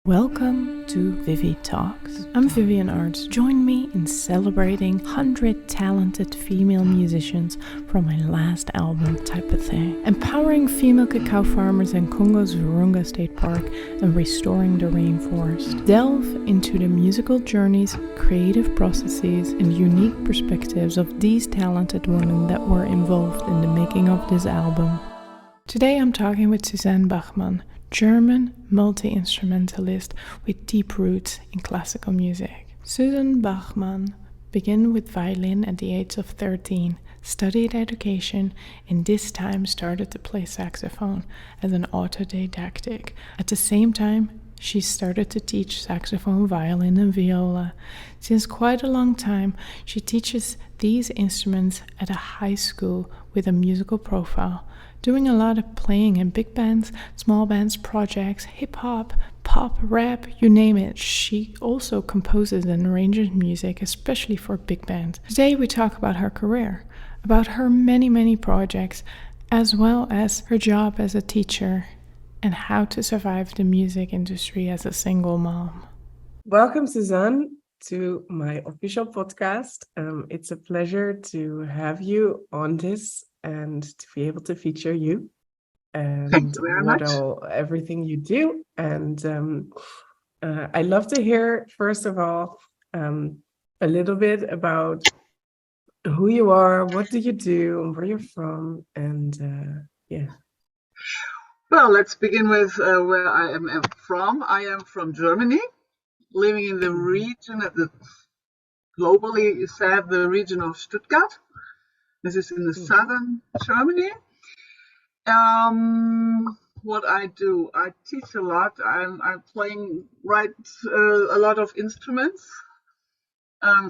Welcome to ViviTalks. I'm Vivienne Aerts. Join me in celebrating 100 talented female musicians from my last album, Typuhthâng, empowering female cacao farmers in Congo's Virunga State Park and restoring the rainforest. Delve into the musical journeys, creative processes, and unique perspectives of these talented women that were involved in the making of this album. Today I'm talking with Susanne Bachmann, German multi-instrumentalist with deep roots in classical music. Susanne Bachmann began with violin at the age of 13, studied education, and this time started to play saxophone as an autodidactic. At the same time, she started to teach saxophone, violin, and viola. Since quite a long time, she teaches these instruments at a high school with a musical profile, doing a lot of playing in big bands, small bands, projects, hip-hop, pop, rap, you name it. She also composes and arranges music, especially for big bands. Today we talk about her career, about her many projects, as well as her job as a teacher, and how to survive the music industry as a single mom. Welcome, Susanne, to my official podcast. It's a pleasure to have you on this and to be able to feature you and everything you do. And I'd love to hear, first of all, a little bit about who you are, what do you do, and where you're from, and yeah. Well, let's begin with where I am from. I am from Germany, living in the region, globally you said the region of Stuttgart. This is in the southern Germany. What I do, I teach a lot. I'm playing a lot of instruments.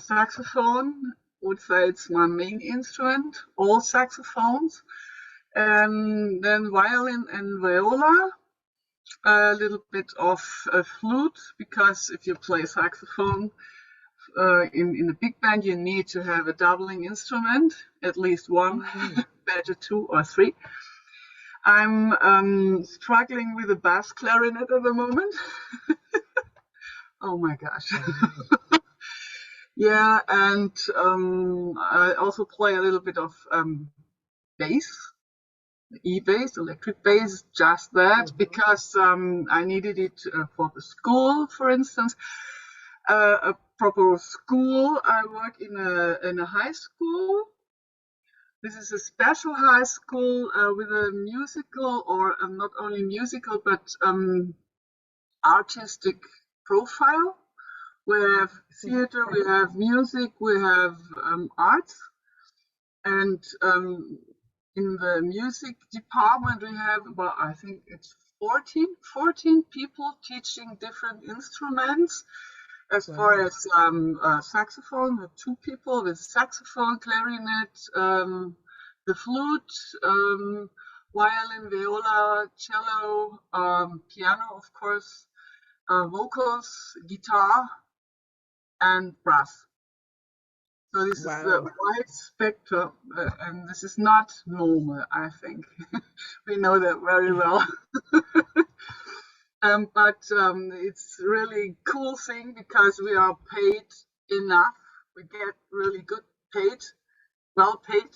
Saxophone, would say it's my main instrument. All saxophones, and then violin and viola. A little bit of flute, because if you play saxophone in a big band, you need to have a doubling instrument, at least one, better two or three. I'm struggling with a bass clarinet at the moment. Oh my gosh. Yeah, and I also play a little bit of bass, E-bass, electric bass, just that, because I needed it for the school, for instance. A proper school. I work in a high school. This is a special high school with a musical, or not only musical, but artistic profile. We have theater, we have music, we have arts. And in the music department, we have about, I think it's 14 people teaching different instruments. As far as saxophone, with 2 people with saxophone, clarinet, the flute, violin, viola, cello, piano, of course, vocals, guitar, and brass. So this is a wide spectrum, and this is not normal, I think. We know that very well. But it's really cool thing, because we are paid enough. We get really good paid, well paid,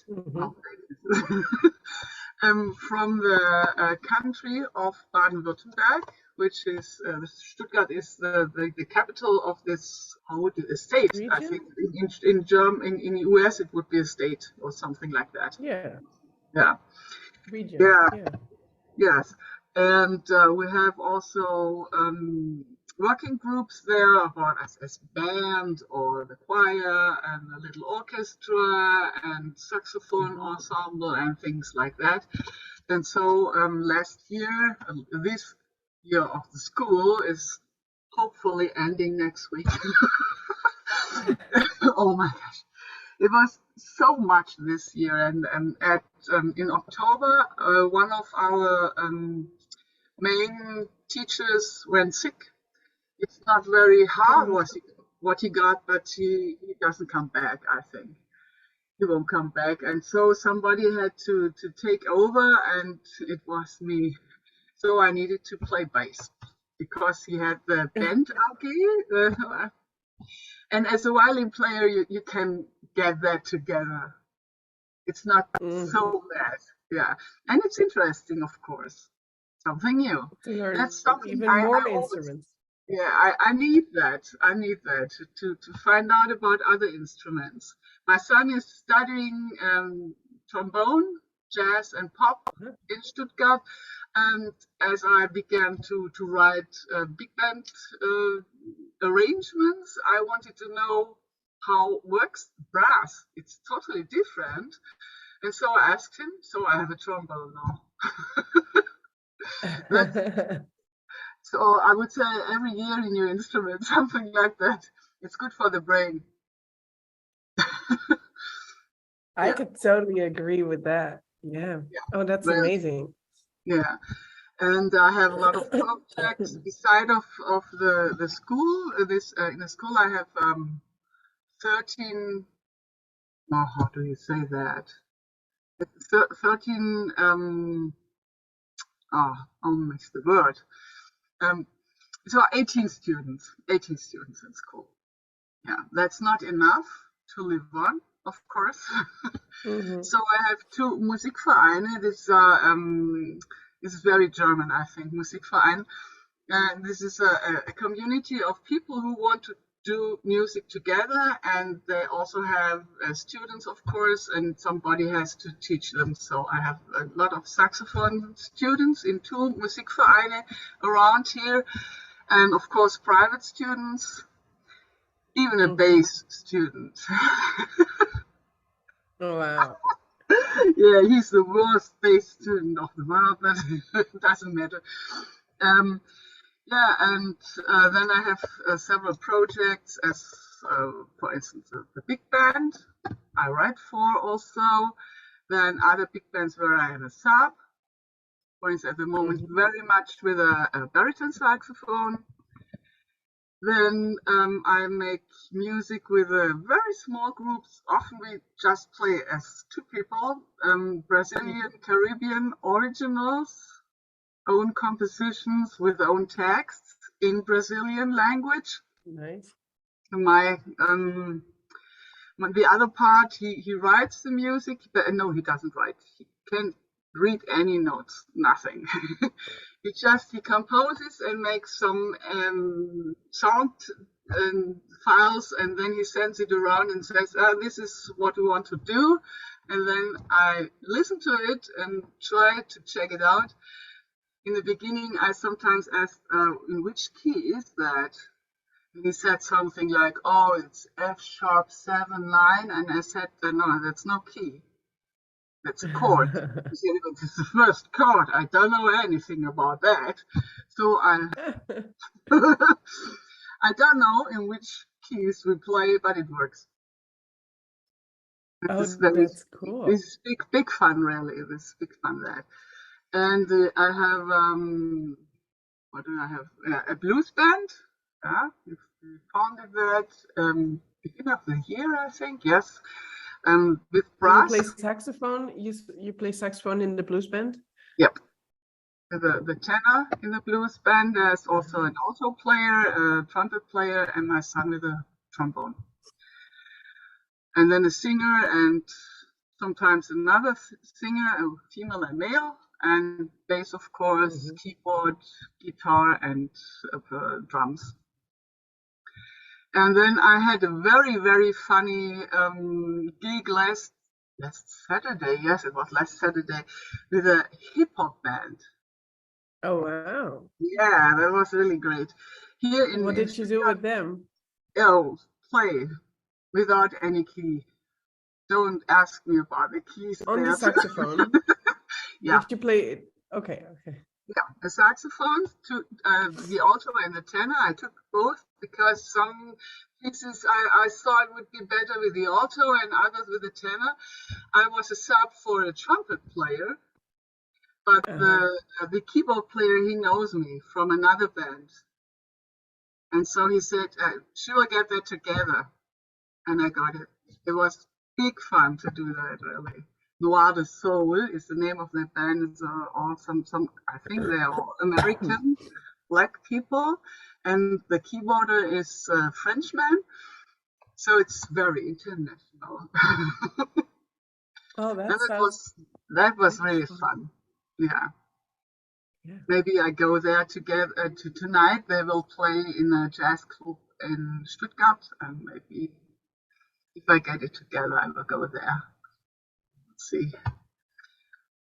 from the country of Baden-Württemberg, which is Stuttgart is the capital of this state. Region? I think in German, in US it would be a state or something like that. Yeah. Region. Yeah. Yes. And we have also working groups there about as band or the choir and a little orchestra and saxophone ensemble and things like that. And so this year of the school is hopefully ending next week. Oh my gosh. It was so much this year, and in October, one of our main teachers went sick. It's not very hard what he got, but he doesn't come back, I think. He won't come back. And so somebody had to take over, and it was me. So I needed to play bass. because he had the band AG. And as a violin player, you can get that together. It's not so bad. Yeah. And it's interesting, of course. Something new. To learn That's something even I more always, instruments. yeah, I need that. I need that to find out about other instruments. My son is studying trombone, jazz, and pop in Stuttgart. And as I began to write big band arrangements, I wanted to know how works brass. It's totally different. And so I asked him, so I have a trombone now. So I would say every year a new instrument, something like that. It's good for the brain. I could totally agree with that. Yeah. Oh, that's amazing. Yeah. And I have a lot of projects beside of the school. In the school I have 13. Oh, how do you say that? 13. I missed the word. So 18 students. 18 students in school. Yeah, that's not enough to live on, of course. So I have 2 Musikvereine. This is very German, I think, Musikverein. And this is a community of people who want to do music together, and they also have students, of course, and somebody has to teach them. So I have a lot of saxophone students in 2 Musikvereine around here, and of course private students, even a bass student. Oh, wow. Yeah, he's the worst bass student of the world, but it doesn't matter. Yeah, and then I have several projects, as for instance the big band I write for also. Then other big bands where I am a sub. For instance, at the moment, very much with a baritone saxophone. Then I make music with very small groups. Often we just play as 2 people, Brazilian, Caribbean originals, own compositions with own texts in Brazilian language. Nice. The other part, he writes the music, but no, he doesn't write. He can't read any notes, nothing. He composes and makes some sound files, and then he sends it around and says, this is what we want to do. And then I listen to it and try to check it out. In the beginning, I sometimes asked, in which key is that? And he said something like, oh, it's F#7/9. And I said, no, that's no key. That's a chord. He said, it's the first chord. I don't know anything about that. So I don't know in which keys we play, but it works. That's cool. This is big fun, really. This is big fun, that. And I have, what do I have? A blues band. Yeah, we founded that beginning of the year, I think. Yes, with brass. You play saxophone. You play saxophone in the blues band. Yep. The tenor in the blues band. There's also an alto player, a trumpet player, and my son with a trombone. And then a singer, and sometimes another singer, a female and male. And bass, of course, keyboard, guitar, and drums. And then I had a very, very funny gig last Saturday. Yes, it was last Saturday, with a hip-hop band. Oh, wow. Yeah, that was really great. What did you do with them? Oh, play without any key. Don't ask me about the keys. On the saxophone? Yeah. Did you play it? Okay. Yeah, the saxophone, the alto and the tenor. I took both because some pieces I thought would be better with the alto and others with the tenor. I was a sub for a trumpet player, but the keyboard player, he knows me from another band. And so he said, sure, get that together. And I got it. It was big fun to do that, really. Noir de Soul is the name of that band. It's all some I think they're all American, black people, and the keyboarder is a Frenchman. So it's very international. Oh, And that sounds that was really fun. fun. Yeah. Yeah. Maybe I go there together tonight. They will play in a jazz club in Stuttgart, and maybe if I get it together, I will go there. Let's see.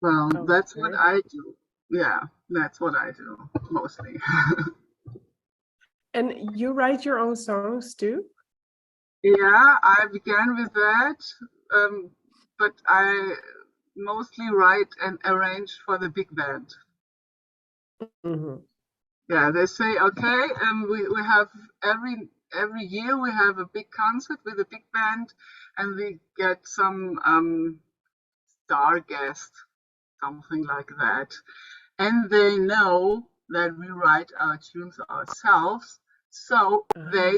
Well, Oh, that's what very I do. Yeah, that's what I do mostly. And you write your own songs too? Yeah, I began with that, but I mostly write and arrange for the big band. Mm-hmm. Yeah, they say, okay, we have every year we have a big concert with a big band, and we get some star guest, something like that. And they know that we write our tunes ourselves, so they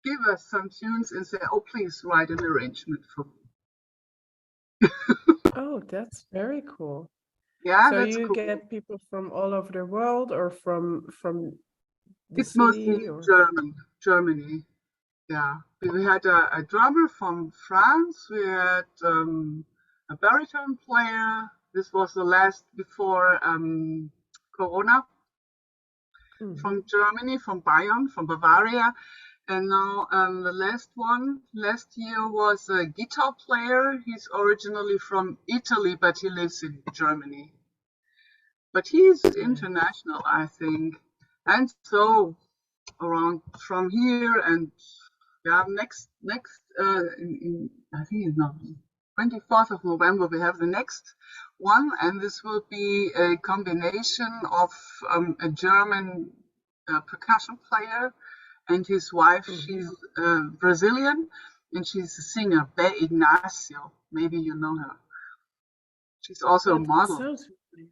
give us some tunes and say, oh, please write an arrangement for me. Oh, that's very cool. Yeah, So that's you cool. get people from all over the world, or from the It's mostly city, or Germany. Yeah, we had a drummer from France. We had a baritone player. This was the last before Corona, from Germany, from Bayern, from Bavaria. And now the last year was a guitar player. He's originally from Italy, but he lives in Germany. But he's international, I think. And so around from here, and yeah, next in I think it's not 24th of November we have the next one, and this will be a combination of a German percussion player and his wife. She's Brazilian, and she's a singer, Be Ignacio. Maybe you know her. She's also a model. Sounds really...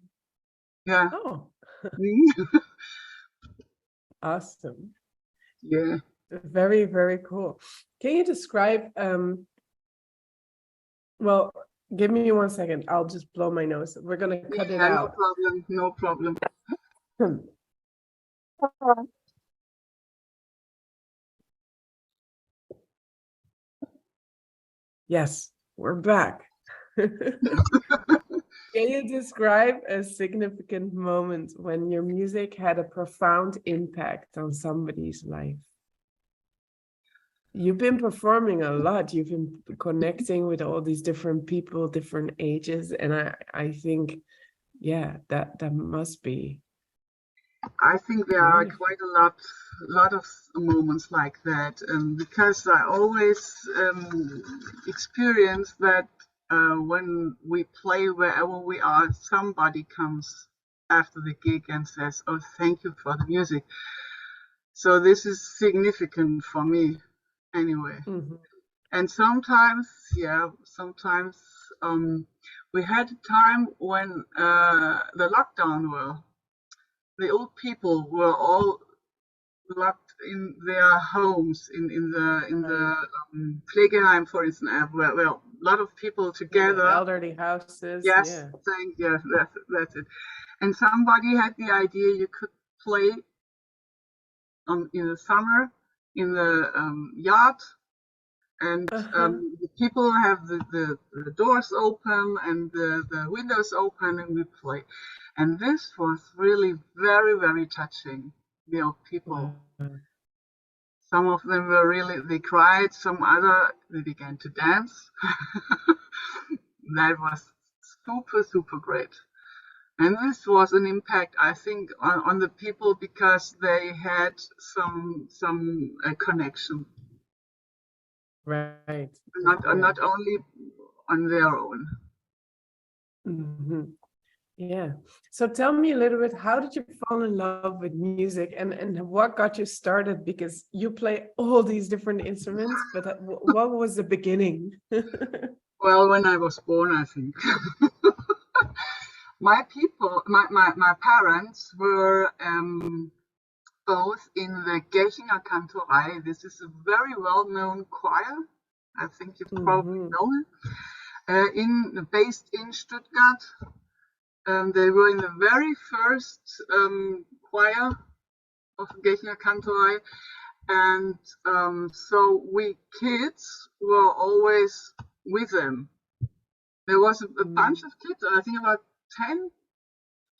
Yeah. Oh, awesome. Yeah. Very, very cool. Can you describe, well, give me 1 second. I'll just blow my nose. We're going to cut it out. No problem. Yes, we're back. Can you describe a significant moment when your music had a profound impact on somebody's life? You've been performing a lot. You've been connecting with all these different people, different ages, and I think, yeah, that must be. I think there are quite a lot of moments like that, because I always experience that when we play wherever we are, somebody comes after the gig and says, "Oh, thank you for the music." So this is significant for me, anyway. And sometimes we had a time when the lockdown were. The old people were all locked in their homes in the Pflegeheim, for instance, where a lot of people together. Elderly houses. Yes, that's it. And somebody had the idea you could play in the summer in the yard, and the people have the doors open and the windows open, and we play. And this was really very, very touching. The old people. Some of them were really, they cried. Some other, they began to dance. That was super, super great. And this was an impact, I think, on the people, because they had some connection. Right. Not only on their own. Yeah. So tell me a little bit, how did you fall in love with music, and what got you started? Because you play all these different instruments, but what was the beginning? Well, when I was born, I think. My parents were both in the Gächinger Kantorei. This is a very well-known choir. I think you probably know it. Based in Stuttgart. They were in the very first choir of Kantorei. And so we kids were always with them. There was a bunch of kids, I think about 10,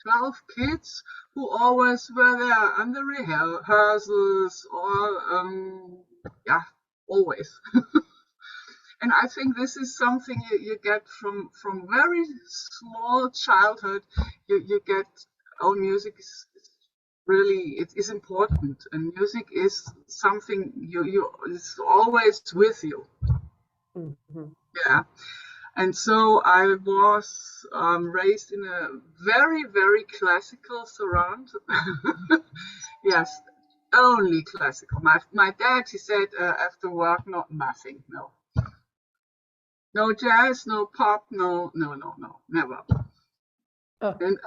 12 kids who always were there on the rehearsals or, always. And I think this is something you get from very small childhood. You get, music is really, it is important, and music is something it's always with you. Mm-hmm. Yeah. And so I was raised in a very, very classical surround. Yes, only classical. My dad, he said, after work, nothing, no. No jazz, no pop, no, never. Oh. And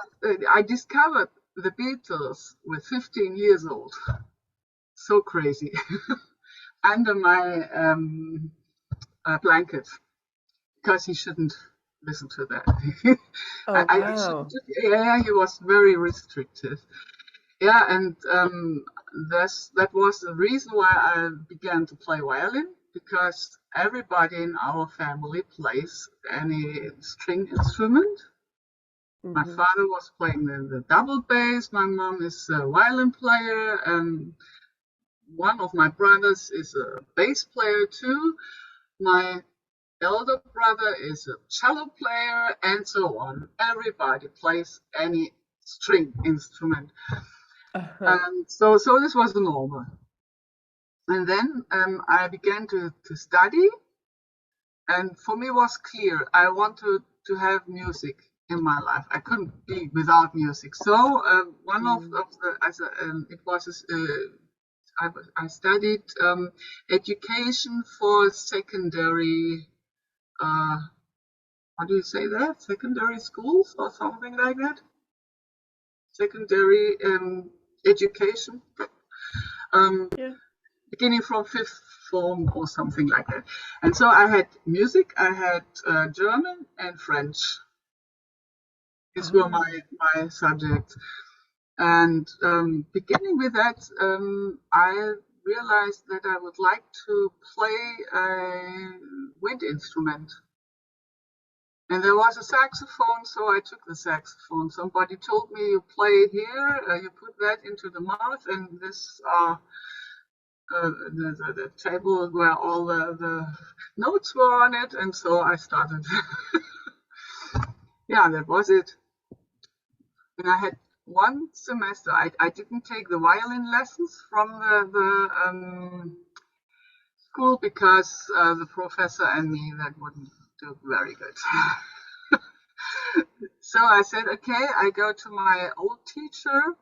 I discovered the Beatles with 15 years old. So crazy. Under my blanket. Because he shouldn't listen to that. Oh, wow. He was very restrictive. Yeah, and that was the reason why I began to play violin, because everybody in our family plays any string instrument. Mm-hmm. My father was playing the double bass, my mom is a violin player, and one of my brothers is a bass player too. My elder brother is a cello player, and so on. Everybody plays any string instrument. Uh-huh. And so this was the normal. And then I began to study, and for me it was clear I wanted to have music in my life. I couldn't be without music. So one of the it was I studied education for secondary. How do you say that? Secondary schools or something like that? Secondary education. Beginning from 5th form or something like that. And so I had music, I had German and French. These were my subjects. And beginning with that, I realized that I would like to play a wind instrument. And there was a saxophone, so I took the saxophone. Somebody told me, you play here, you put that into the mouth, and this the table where all the notes were on it, and so I started. Yeah, that was it. And I had one semester. I didn't take the violin lessons from the school because the professor and me, that wouldn't do very good. So I said, okay, I go to my old teacher,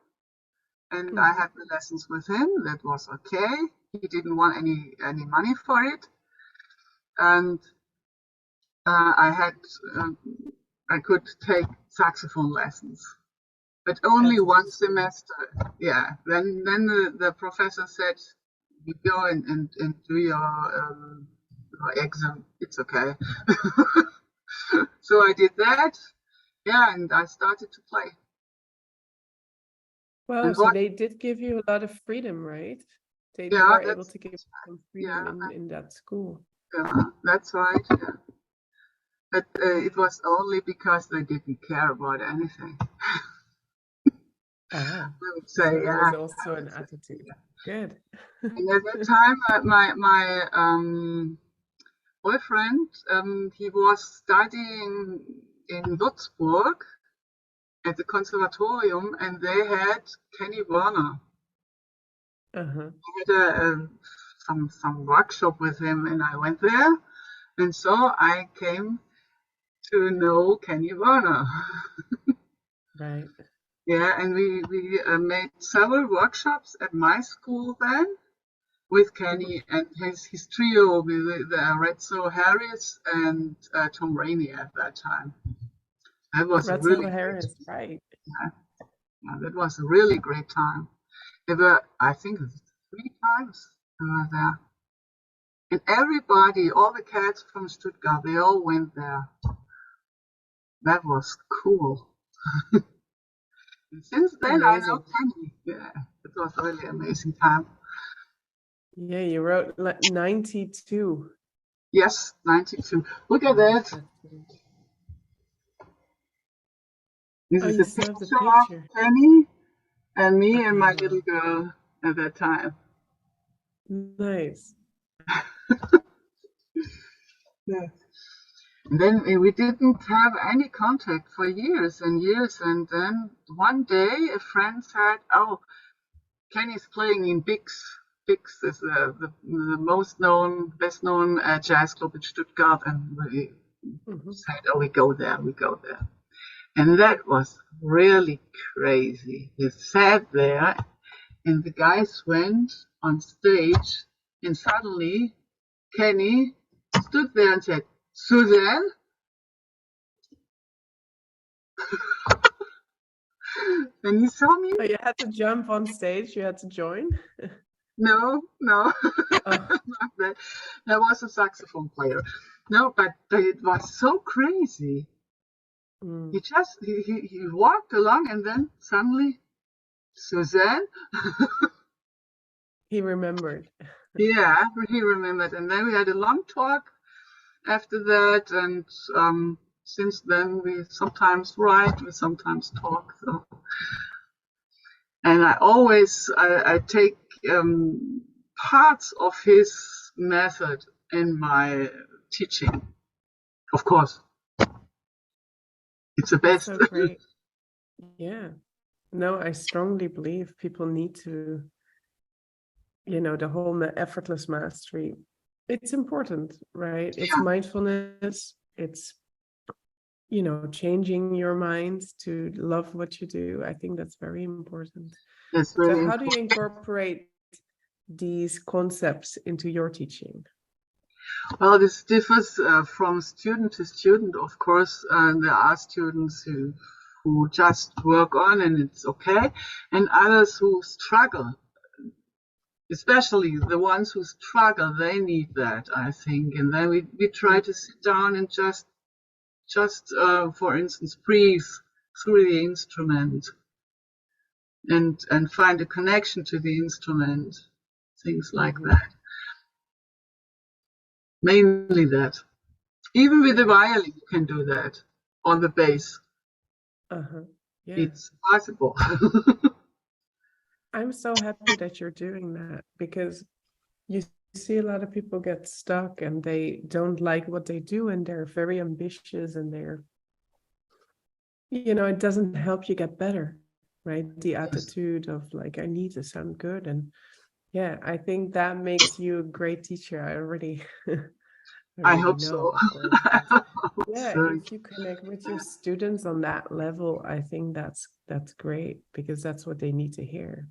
and I had the lessons with him. That was okay. He didn't want any money for it, and I could take saxophone lessons, but only one semester. Yeah. Then the professor said, you go and do your exam. It's okay. So I did that. Yeah, and I started to play. Wow, so they did give you a lot of freedom, right? They were able to give you some freedom in that school. Yeah, that's right. Yeah. But it was only because they didn't care about anything. I would say, so it was also an attitude. Good. And at that time, my boyfriend, he was studying in Würzburg at the conservatorium, and they had Kenny Werner. Uh-huh. I had some workshop with him, and I went there, and so I came to know Kenny Werner. Right. Yeah, and we made several workshops at my school then with Kenny and his trio with Rezzo Harris and Tom Rainey at that time. That was really Harris, right? Yeah, that was a really great time. There were, I think, 3 times I was there, and everybody, all the cats from Stuttgart, they all went there. That was cool. Since then, Amazing. I know Kenny. Yeah, it was a really amazing time. Yeah, you wrote 92. Yes, 92. Look at that. This Oh, is you a still have the picture of picture. Kenny and me and my Uh-huh. little girl at that time. Nice. Yeah. And then we didn't have any contact for years and years. And then one day a friend said, "Oh, Kenny's playing in Bix. Bix is the most known, best known jazz club in Stuttgart." And we said, "Oh, we go there, we go there." And that was really crazy. We sat there and the guys went on stage and suddenly Kenny stood there and said, "Susanne?" And he saw me. Oh, you had to jump on stage. You had to join. No. Oh. There was a saxophone player. No, but it was so crazy. He just he walked along and then suddenly, "Susanne?" He remembered. Yeah, he remembered. And then we had a long talk after that, and since then we sometimes write, we sometimes talk. So. And I always I take parts of his method in my teaching. Of course, it's the best. So great. Yeah. No, I strongly believe people need to, the whole effortless mastery. It's important, right? It's mindfulness. It's, changing your mind to love what you do. I think that's very important. That's really So how do you incorporate these concepts into your teaching? Well, this differs from student to student, of course. There are students who just work on and it's okay, and others who struggle. Especially the ones who struggle, they need that, I think. And then we try to sit down and just for instance, breathe through the instrument and find a connection to the instrument, things like that. Mainly that. Even with the violin, you can do that on the bass. Yeah. It's possible. I'm so happy that you're doing that, because you see a lot of people get stuck and they don't like what they do and they're very ambitious and they're, it doesn't help you get better, right? The attitude of like, I need to sound good. And yeah, I think that makes you a great teacher. I already I hope know, so. of course. Yeah, So, if you connect with your students on that level, I think that's great, because that's what they need to hear.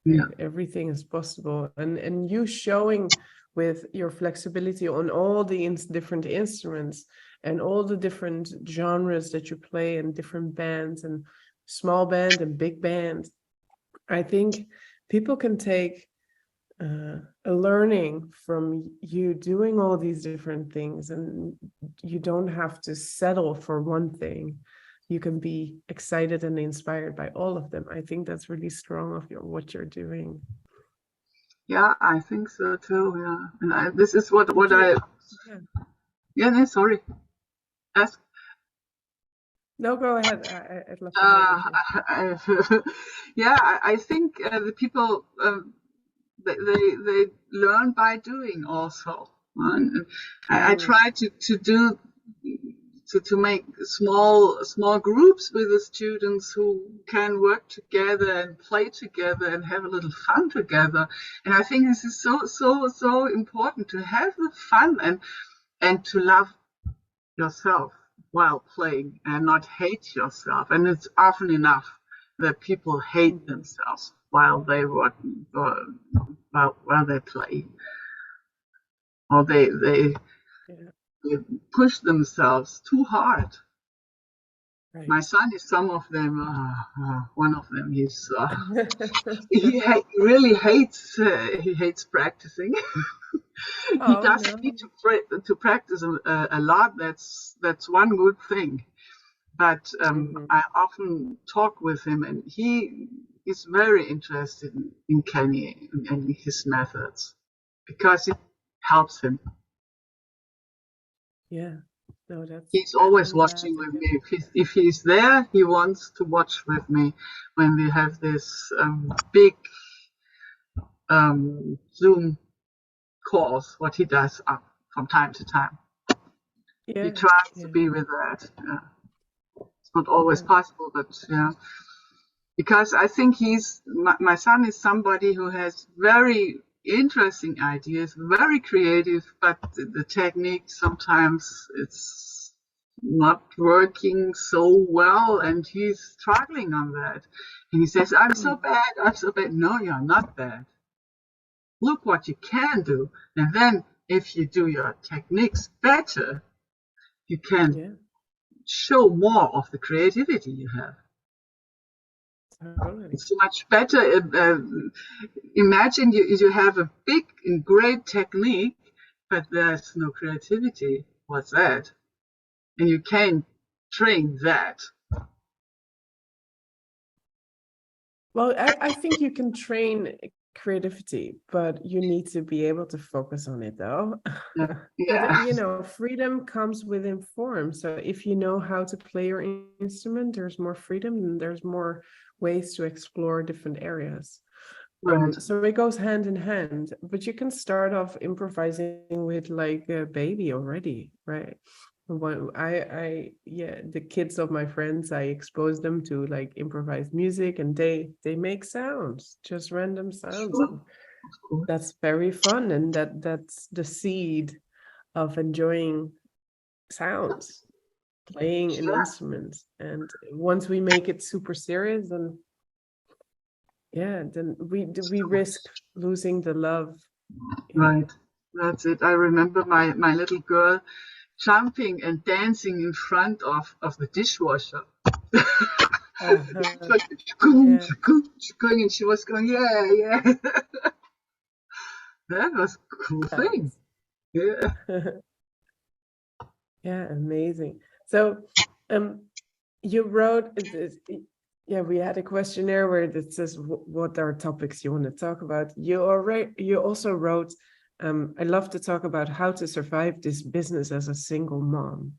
yeah. Everything is possible, and you showing with your flexibility on all the different instruments and all the different genres that you play and different bands and small band and big band. I think people can take a learning from you doing all these different things, and you don't have to settle for one thing. You can be excited and inspired by all of them. I think that's really strong of what you're doing. Yeah, I think so too. Yeah, and this is what I. Yeah, no, sorry. Ask. No, go ahead. I'd love to know. Yeah, I think the people they learn by doing also. And I try to make small groups with the students who can work together and play together and have a little fun together. And I think this is so important, to have the fun and to love yourself while playing and not hate yourself. And it's often enough that people hate themselves while they work, while they play, or they push themselves too hard. Right. My son is some of them. One of them, he really hates. He hates practicing. He doesn't need to practice a lot. That's one good thing. but I often talk with him, and he is very interested in Kenny and his methods because it helps him. Yeah. No, that's. He's always I'm glad watching to with hear. me. If he's there, he wants to watch with me when we have this big Zoom calls, what he does up from time to time. Yeah. He tries to Yeah. be with that. Yeah. It's not always Yeah. possible, but yeah. Because I think my son is somebody who has very interesting ideas, very creative, but the technique sometimes it's not working so well, and he's struggling on that. And he says, I'm so bad, I'm so bad. No, you're not bad. Look what you can do. And then if you do your techniques better, you can Yeah. show more of the creativity you have. Totally. It's much better. Imagine you have a big and great technique, but there's no creativity. What's that? And you can't train that. Well, I think you can train creativity, but you need to be able to focus on it, though. Yeah. But freedom comes within form. So if you know how to play your instrument, there's more freedom and there's more ways to explore different areas. Right. So it goes hand in hand, but you can start off improvising with like a baby already, right? The kids of my friends, I expose them to like improvised music, and they make sounds, just random sounds, Sure. and that's very fun, and that's the seed of enjoying sounds, playing an instrument. And once we make it super serious, then we risk losing the love. Right. That's it. I remember my little girl jumping and dancing in front of the dishwasher. Uh-huh. And she was going, yeah. That was a cool thing. Yeah. Yeah, amazing. So, you wrote this. Yeah, we had a questionnaire where it says what are topics you want to talk about. You also wrote, I love to talk about how to survive this business as a single mom.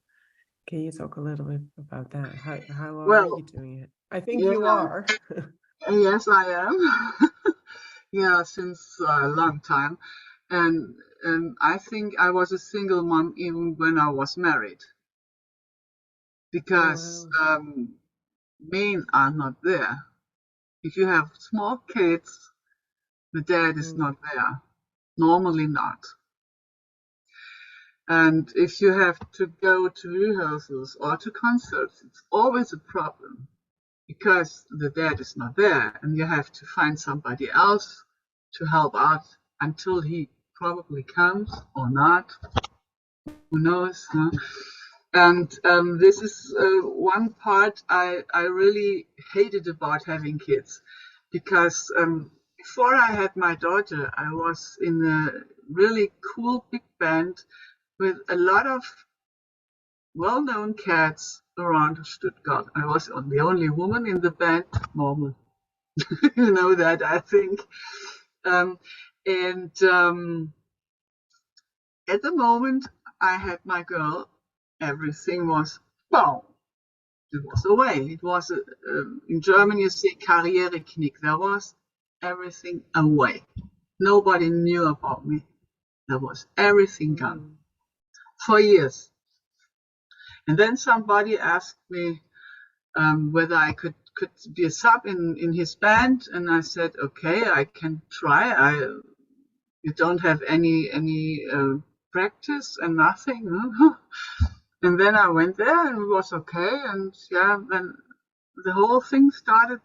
Can you talk a little bit about that? How are Well, you doing it? I think you yeah, are. yes, I am. Yeah, since a long time. And I think I was a single mom even when I was married because Wow. men are not there. If you have small kids, the dad is not there. Normally not. And if you have to go to rehearsals or to concerts, it's always a problem because the dad is not there and you have to find somebody else to help out until he probably comes or not. Who knows? Huh? And this is one part I really hated about having kids because before I had my daughter, I was in a really cool big band with a lot of well-known cats around Stuttgart. I was the only woman in the band, normal. You know that, I think. And at the moment I had my girl, everything was boom. It was away. It was in German you say Karriereknick. There was everything away. Nobody knew about me. There was everything gone for years. And then somebody asked me whether I could be a sub in his band, and I said, okay, I can try. You don't have any practice and nothing. And then I went there and it was okay. And yeah, then the whole thing started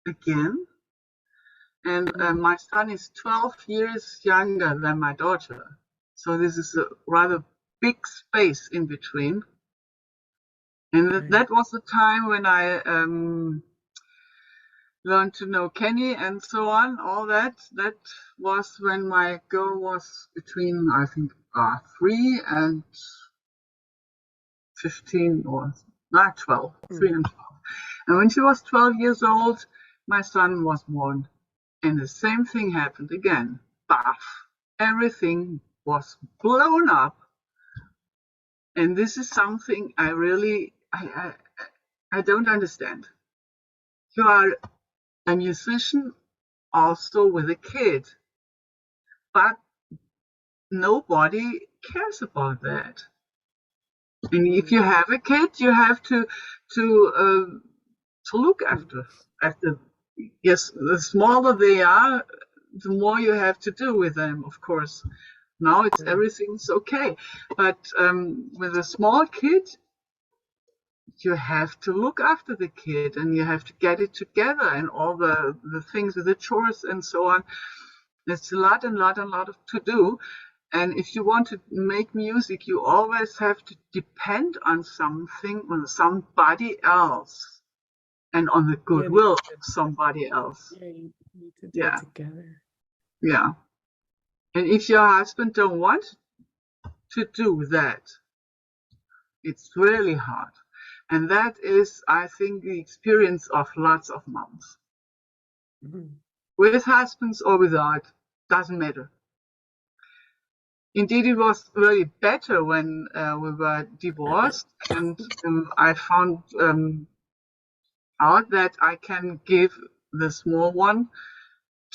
again. And my son is 12 years younger than my daughter. So this is a rather big space in between. And that was the time when I learned to know Kenny and so on, all that. That was when my girl was between, I think, 3 and 15 or not 12, 3 and 12. And when she was 12 years old, my son was born. And the same thing happened again. Baff. Everything was blown up. And this is something I really, I don't understand. You are a musician also with a kid, but nobody cares about that. And if you have a kid, you have to look after. Yes, the smaller they are, the more you have to do with them, of course. Now everything's okay, but with a small kid, you have to look after the kid, and you have to get it together, and all the things with the chores and so on. There's a lot to do. And if you want to make music, you always have to depend on something, on somebody else, and on the goodwill of somebody else. Yeah, you need to do it together. Yeah. And if your husband don't want to do that, it's really hard. And that is, I think, the experience of lots of moms. With husbands or without, doesn't matter. Indeed, it was really better when we were divorced, and I found out that I can give the small one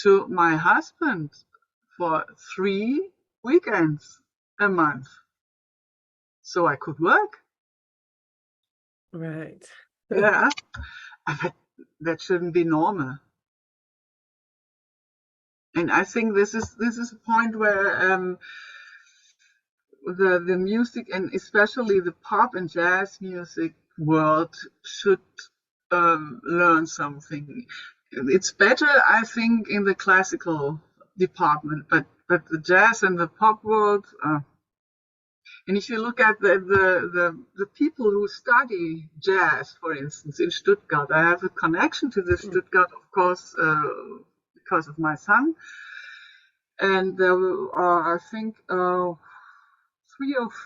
to my husband for 3 weekends a month, so I could work. Right. Yeah, that shouldn't be normal. And I think this is a point where the music, and especially the pop and jazz music world, should learn something. It's better, I think, in the classical department, but the jazz and the pop world. And if you look at the people who study jazz, for instance, in Stuttgart, I have a connection to the Stuttgart, of course, because of my son. And there are, I think, 3 or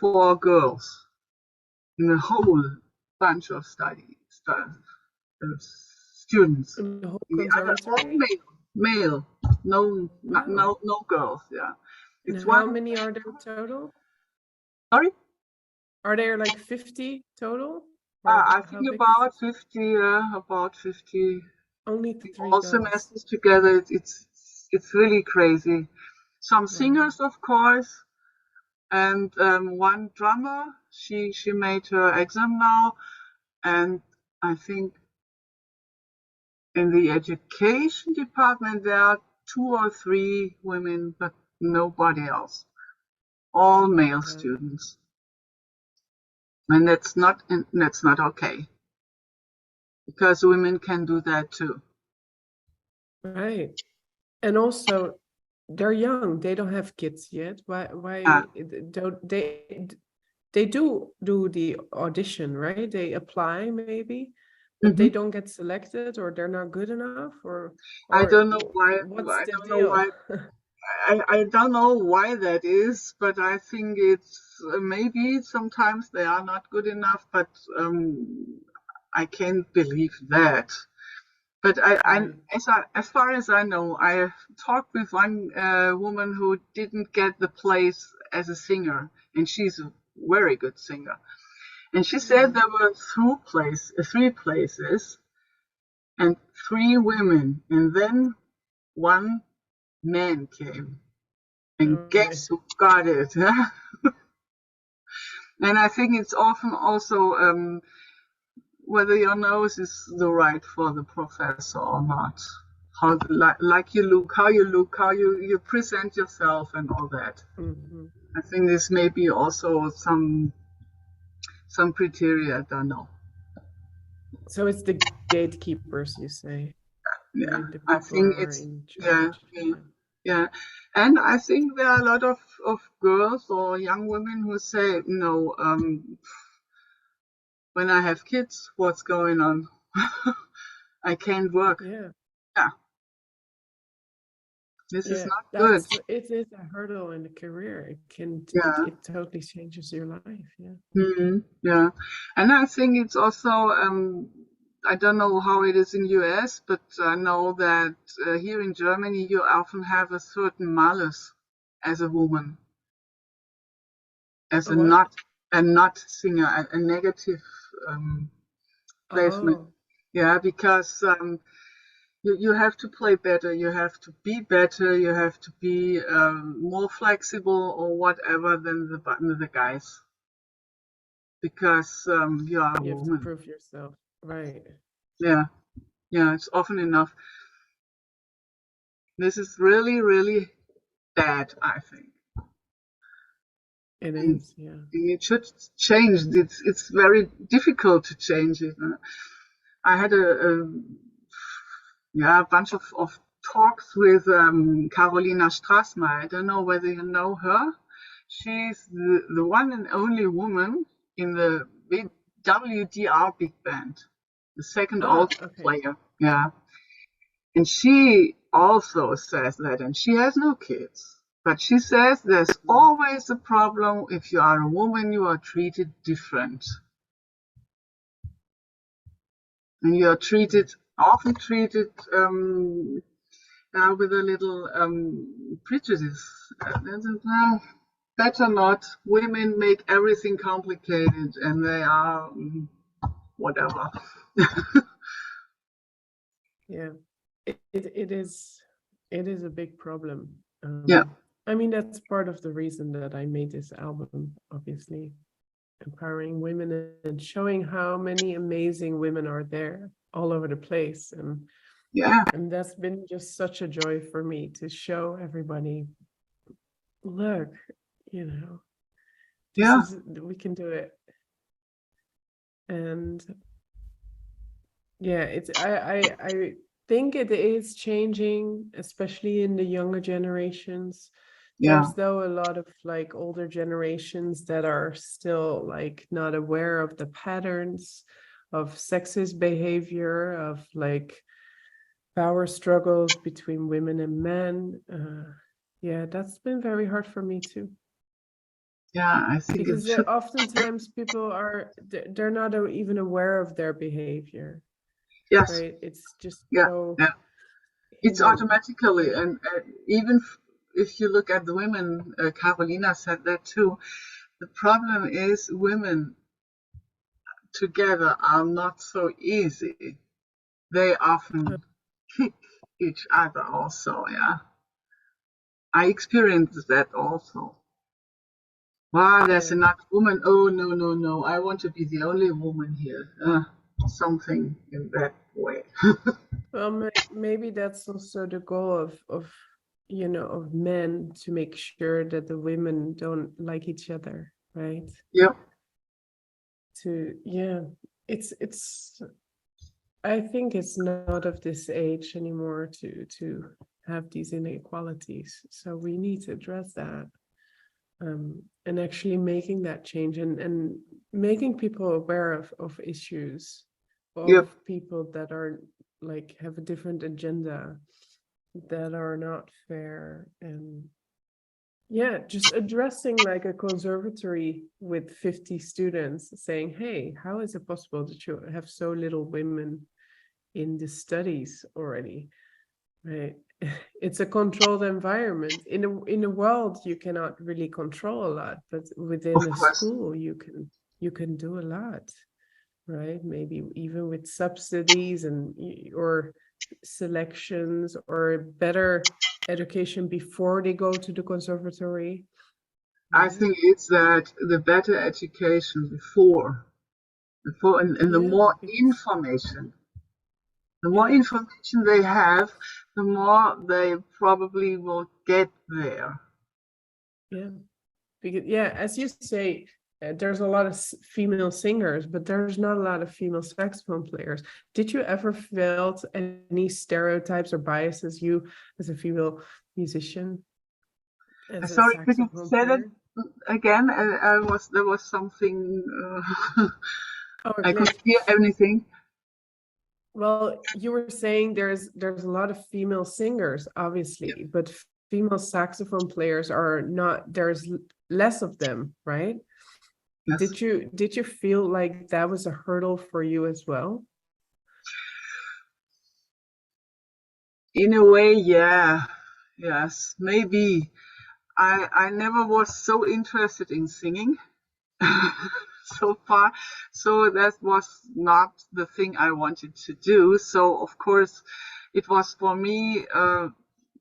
4 girls in a whole bunch of students. In the whole The other, all male, no girls. Yeah. It's how many are there total? Sorry? Are there like 50 total? I think about 50. About 50. Only 3 all girls. Semesters together. It's really crazy. Some singers, of course, and one drummer. She made her exam now, and I think in the education department there are 2 or 3 women, but nobody else. All male students, and that's not okay, because women can do that too. Right. And also, they're young. They don't have kids yet. Why don't they do the audition, right? They apply maybe, but they don't get selected, or they're not good enough, or I don't know why. What's the deal? I don't know why that is, but I think it's maybe sometimes they are not good enough, but I can't believe that. But as far as I know, I talked with one woman who didn't get the place as a singer, and she's a very good singer. And she said there were 3 places and 3 women, and then 1 man came. And guess who got it? And I think it's often also whether your nose is the right for the professor or not. How like you look, how you present yourself, and all that. I think this may be also some criteria. I don't know. So it's the gatekeepers, you say? Yeah, I think it's yeah. And I think there are a lot of girls or young women who say, no, when I have kids, what's going on? I can't work. Yeah. This is Yeah, not good. it is a hurdle in the career. Yeah. It totally changes your life. Yeah. Yeah. And I think it's also, I don't know how it is in US, but I know that here in Germany you often have a certain malus as a woman, as A what? a not singer, a negative placement. Oh, Yeah, because you have to play better, you have to be better, you have to be more flexible or whatever than the guys, because you are a you have to woman. prove yourself. Right. Yeah, yeah, it's often enough. This is really, really bad, I think. It And is. Yeah. it should change. It's very difficult to change it. I had a bunch of talks with Carolina Strassmer. I don't know whether you know her. She's the one and only woman in the WDR big band, the second Ah, oldest okay. player. Yeah. And she also says that, and she has no kids. But she says there's always a problem. If you are a woman, you are treated different. And you are often treated with a little prejudice. Better not. Women make everything complicated, and they are whatever. Yeah. It is. It is a big problem. Yeah, I mean, that's part of the reason that I made this album, obviously. Empowering women and showing how many amazing women are there all over the place. yeah, And that's been just such a joy for me to show everybody, look, you know, yeah, we can do it. And yeah, I think it is changing, especially in the younger generations. yeah. There's though a lot of like older generations that are still like not aware of the patterns of sexist behavior, of like power struggles between women and men. Yeah, that's been very hard for me too. Yeah, I think it Because should. oftentimes people they're not even aware of their behavior, Yes, right? It's just yeah, so yeah. It's hidden. automatically, and even if you look at the women, Carolina said that too. The problem is women together are not so easy. They often kick each other also, yeah. I experienced that also. Wow, there's Yeah. another woman. Oh, no, no, no. I want to be the only woman here. Something in that way. Well, maybe that's also the goal of of men, to make sure that the women don't like each other, right? Yeah, Yeah, it's I think it's not of this age anymore to have these inequalities. So we need to address that, and actually making that change, and making people aware of issues, yeah. of people that are like have a different agenda, that are not fair. And yeah, just addressing like a conservatory with 50 students, saying, hey, how is it possible that you have so little women in the studies already, right? It's a controlled environment. In a world you cannot really control a lot, but within Of a course. school you can do a lot, right? Maybe even with subsidies and or selections, or better education before they go to the conservatory, I right? think it's that the better education before, and Yeah, because the more yeah, information they have, the more they probably will get there. yeah, because yeah, as you say, there's a lot of female singers, but there's not a lot of female saxophone players. Did you ever felt any stereotypes or biases, you as a female musician, as a Sorry, could you saxophone say that player? again? There was something. Oh, I couldn't great. hear anything. Well, you were saying there's a lot of female singers, obviously, but female saxophone players are not, there's less of them, right? Yes. Did you feel like that was a hurdle for you as well? In a way, yeah. Yes, maybe. I never was so interested in singing so far, so that was not the thing I wanted to do. So of course, it was for me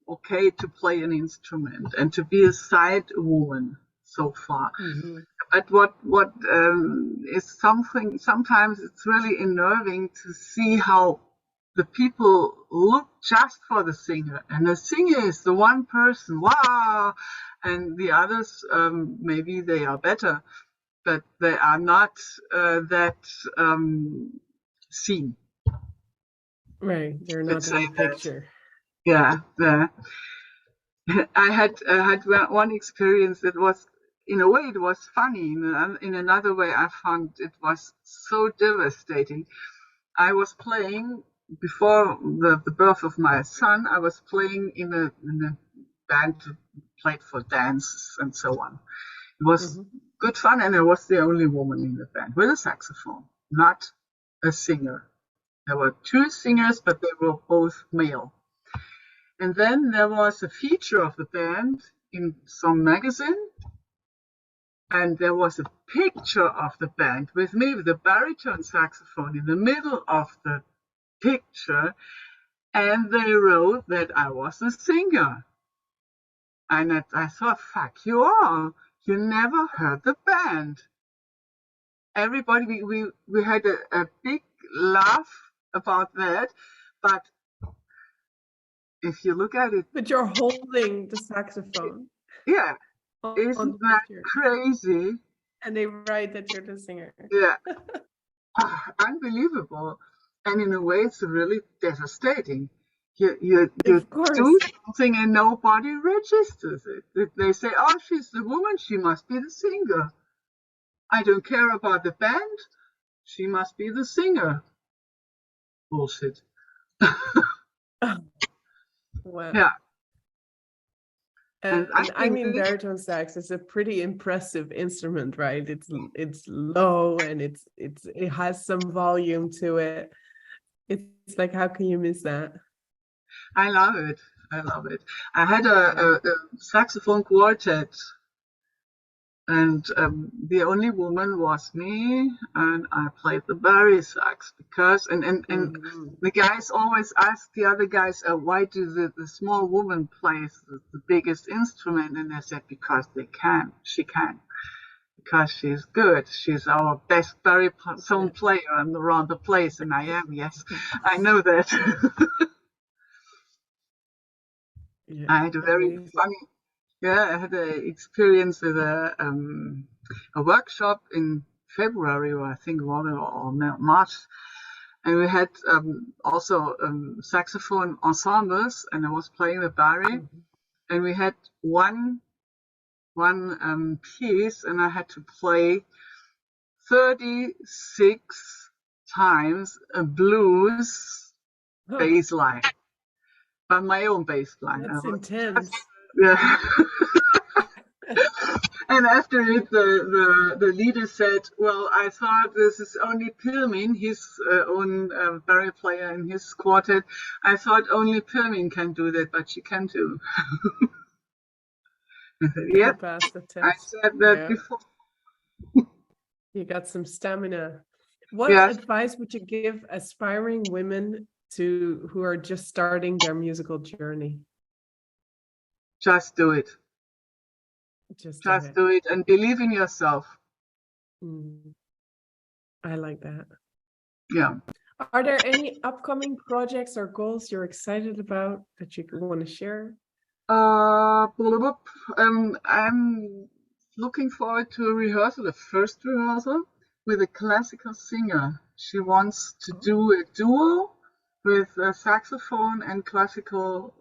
okay to play an instrument and to be a side woman so far. Mm-hmm. But what is something, sometimes it's really unnerving to see how the people look just for the singer, and the singer is the one person, wow, and the others, maybe they are better, but they are not that seen. Right, they're not Let's in say the that. picture. Yeah, I had one experience that was, in a way, it was funny. In another way, I found it was so devastating. I was playing before the birth of my son. I was playing in a band played for dances and so on. It was good fun, and I was the only woman in the band with a saxophone, not a singer. There were two singers, but they were both male. And then there was a feature of the band in some magazine, and there was a picture of the band with me with a baritone saxophone in the middle of the picture, and they wrote that I was a singer. And I thought, fuck you all, you never heard the band. Everybody, we had a big laugh about that, but if you look at it, But you're holding the saxophone. yeah, isn't that crazy? And they write that you're the singer. Yeah. Unbelievable. And in a way, it's really devastating. You do something and nobody registers it. They say, oh, she's the woman, she must be the singer. I don't care about the band, she must be the singer. Bullshit. Wow. Yeah. And I mean, baritone sax is a pretty impressive instrument, right? It's low and it has some volume to it. It's like, how can you miss that? I love it. I love it. I had a saxophone quartet, and the only woman was me, and I played the bari sax because, and the guys always ask the other guys, why do the small woman plays the biggest instrument? And they said, because she can, because she's good. She's our best baritone player around the place, and I am, yes, I know that. I had a very funny, I had an experience with a workshop in February, or I think or March, and we had also saxophone ensembles, and I was playing the bari, and we had one piece, and I had to play 36 times a blues bass line. By my own bass line. That's intense. Yeah. And after it, the leader said, well, I thought this is only Pirmin, his own bari player in his quartet. I thought only Pirmin can do that, but she can too. Yeah, I said that before. You got some stamina. What advice would you give aspiring women who are just starting their musical journey? Just do it. Just do it and believe in yourself. I like that. Yeah. Are there any upcoming projects or goals you're excited about that you want to share? I'm looking forward to a rehearsal, the first rehearsal with a classical singer. She wants to do a duo with a saxophone and classical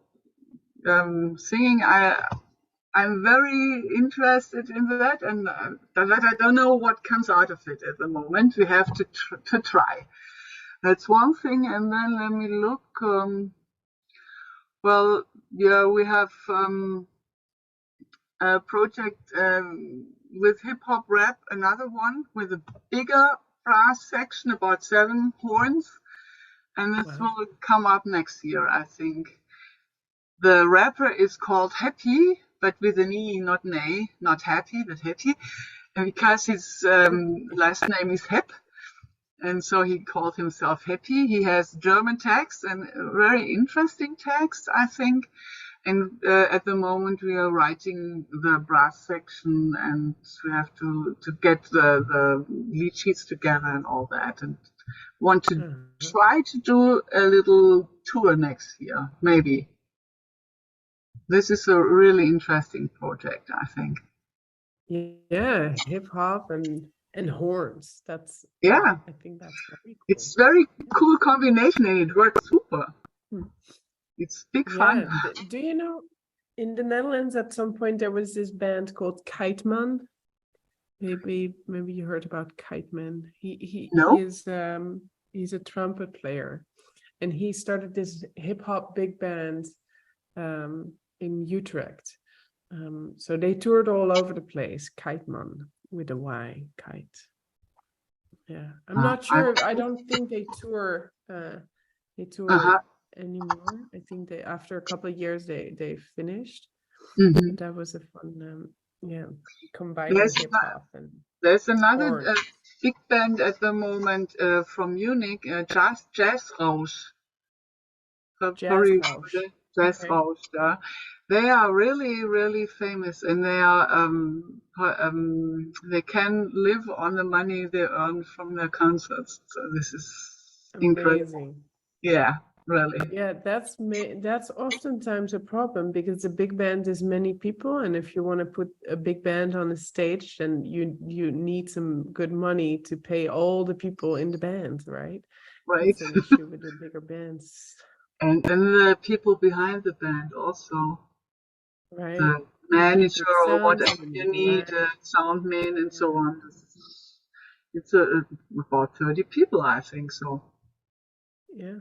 singing. I'm very interested in that, and I don't know what comes out of it at the moment. We have to try. That's one thing. And then let me look. Well, yeah, we have a project with hip hop rap, another one with a bigger brass section, about 7 horns. And this will come up next year, I think. The rapper is called Happy, but with an E, not an A, not happy, but Happy. And because his last name is Hepp, and so he called himself Happy. He has German text and very interesting text, I think. And at the moment we are writing the brass section, and we have to get the lead sheets together and all that, and want to try to do a little tour next year, maybe. This is a really interesting project, I think. Yeah, hip hop and horns. That's I think that's very cool. It's very cool combination, and it works super. It's big fun. Do you know, in the Netherlands at some point there was this band called Kiteman? Maybe you heard about Kiteman. He is he's a trumpet player, and he started this hip hop big band in Utrecht. So they toured all over the place. Kiteman with a Y, kite. Yeah, I'm not sure. I don't think they tour. Anymore. I think they, after a couple of years, they finished. That was a fun, combining hip hop and. There's another big band at the moment from Munich, Jazz Rausch. Jazz Rausch. They are really, really famous, and they are they can live on the money they earn from their concerts. So this is incredible. Amazing. Yeah. Really? Yeah, that's oftentimes a problem, because a big band is many people, and if you want to put a big band on a stage, then you need some good money to pay all the people in the band, right? Right. That's an issue with the bigger bands. And the people behind the band also. Right. The manager or whatever you need, sound man and so on. It's about 30 people, I think so. Yeah.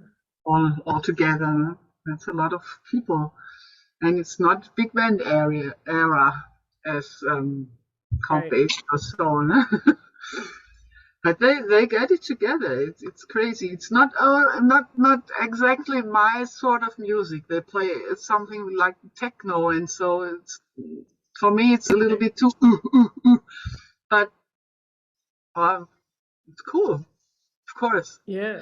All together, that's a lot of people, and it's not big band era as Count Basie or so on. But they get it together. It's crazy. It's not exactly my sort of music. They play something like techno, and so it's, for me it's a little bit too but it's cool, of course. Yeah.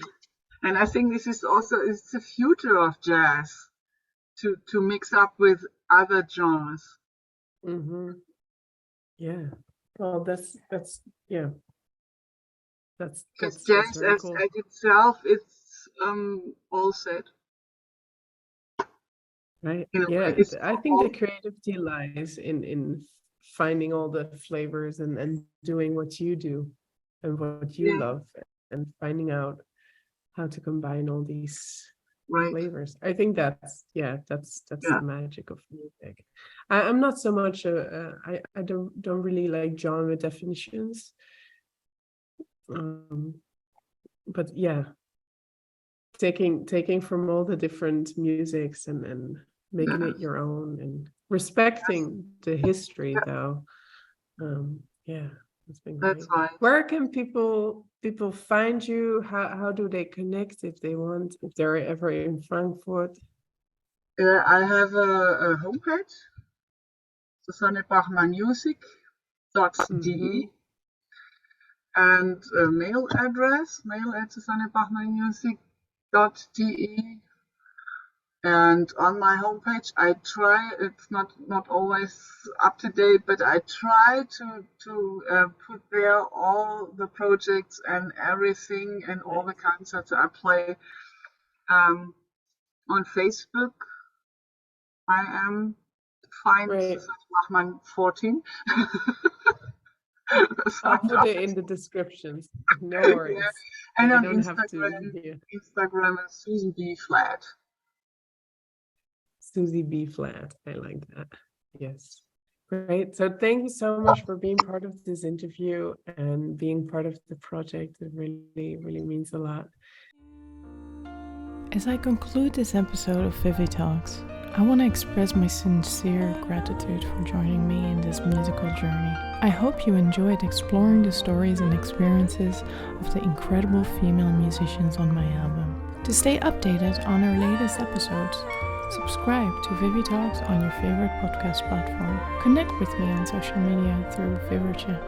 And I think this is also the future of jazz, to mix up with other genres. Yeah. Well, that's yeah. That's jazz very as cool. itself, it's all set. Right. Yeah. I think the creativity lies in finding all the flavors and doing what you do and what you love, and finding out how to combine all these flavors. I think that's the magic of music. I'm not so much I don't really like genre definitions, but yeah, taking from all the different musics and making it your own, and respecting the history, though. That's been great. That's right. Where can people find you? How do they connect if they want, if they're ever in Frankfurt? I have a homepage, Susanne Bachmann Music.de, and a mail address, mail@susannebachmannmusic.de. And on my homepage, I try, it's not always up to date, but I try to put there all the projects and everything and all the concerts I play. On Facebook, I am Susanne Bachmann 14. I'll put it in the descriptions. No worries. And on Instagram is Susan B. Flat. Susie B. Flat. I like that. Yes. Great. So thank you so much for being part of this interview and being part of the project. It really, really means a lot. As I conclude this episode of ViviTalks, I want to express my sincere gratitude for joining me in this musical journey. I hope you enjoyed exploring the stories and experiences of the incredible female musicians on my album. To stay updated on our latest episodes, subscribe to ViviTalks on your favorite podcast platform. Connect with me on social media through Virunga,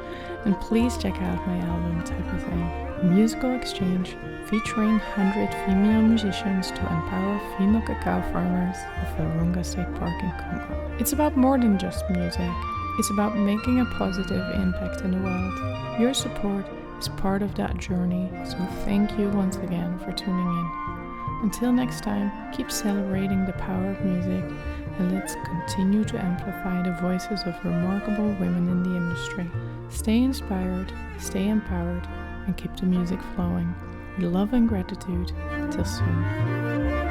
and please check out my album Typuhthâng, a musical exchange featuring 100 female musicians to empower female cacao farmers of Virunga State Park in Congo. It's about more than just music. It's about making a positive impact in the world. Your support is part of that journey, so thank you once again for tuning in. Until next time, keep celebrating the power of music, and let's continue to amplify the voices of remarkable women in the industry. Stay inspired, stay empowered, and keep the music flowing. With love and gratitude. Till soon.